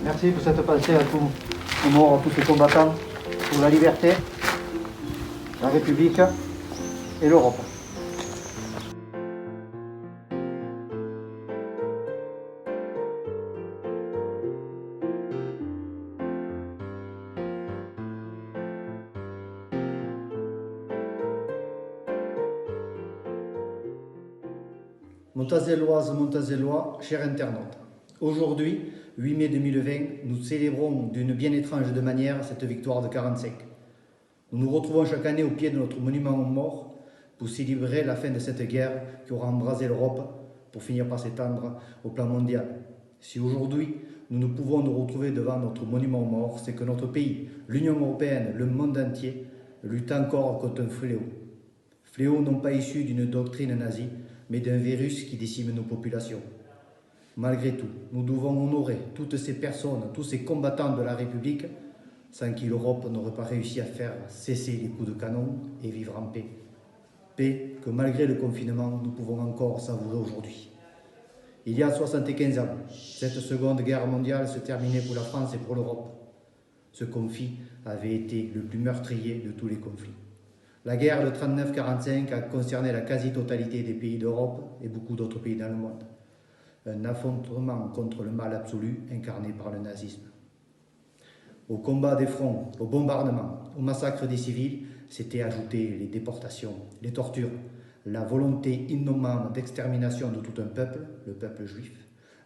Merci pour cette pensée à tous aux morts, à tous ces combattants pour la liberté, la République et l'Europe. Montazelloises, Montazellois, chers internautes, aujourd'hui, 8 mai 2020, nous célébrons d'une bien étrange de manière cette victoire de 45. Nous nous retrouvons chaque année au pied de notre monument aux morts pour célébrer la fin de cette guerre qui aura embrasé l'Europe pour finir par s'étendre au plan mondial. Si aujourd'hui, nous pouvons nous retrouver devant notre monument aux morts, c'est que notre pays, l'Union européenne, le monde entier, lutte encore contre un fléau. Fléau non pas issu d'une doctrine nazie, mais d'un virus qui décime nos populations. Malgré tout, nous devons honorer toutes ces personnes, tous ces combattants de la République, sans qui l'Europe n'aurait pas réussi à faire cesser les coups de canon et vivre en paix. Paix que malgré le confinement, nous pouvons encore savourer aujourd'hui. Il y a 75 ans, cette seconde guerre mondiale se terminait pour la France et pour l'Europe. Ce conflit avait été le plus meurtrier de tous les conflits. La guerre de 39-45 a concerné la quasi-totalité des pays d'Europe et beaucoup d'autres pays dans le monde. Un affrontement contre le mal absolu incarné par le nazisme. Au combat des fronts, au bombardement, au massacre des civils, s'étaient ajoutées les déportations, les tortures, la volonté innommable d'extermination de tout un peuple, le peuple juif,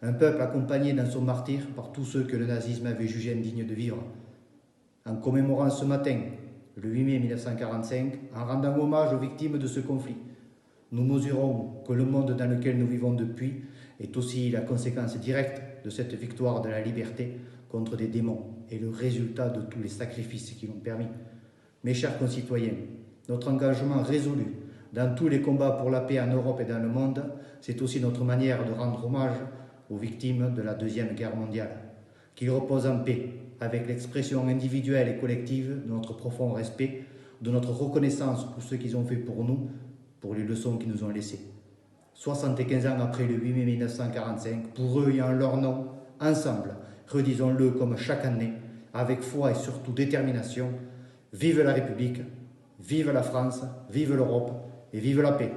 un peuple accompagné dans son martyre par tous ceux que le nazisme avait jugés indignes de vivre. En commémorant ce matin, le 8 mai 1945, en rendant hommage aux victimes de ce conflit, nous mesurons que le monde dans lequel nous vivons depuis est aussi la conséquence directe de cette victoire de la liberté contre des démons et le résultat de tous les sacrifices qui l'ont permis. Mes chers concitoyens, notre engagement résolu dans tous les combats pour la paix en Europe et dans le monde, c'est aussi notre manière de rendre hommage aux victimes de la Deuxième Guerre mondiale, qui reposent en paix, avec l'expression individuelle et collective de notre profond respect, de notre reconnaissance pour ce qu'ils ont fait pour nous, pour les leçons qu'ils nous ont laissées. 75 ans après le 8 mai 1945, pour eux et en leur nom, ensemble, redisons-le comme chaque année, avec foi et surtout détermination, vive la République, vive la France, vive l'Europe et vive la paix.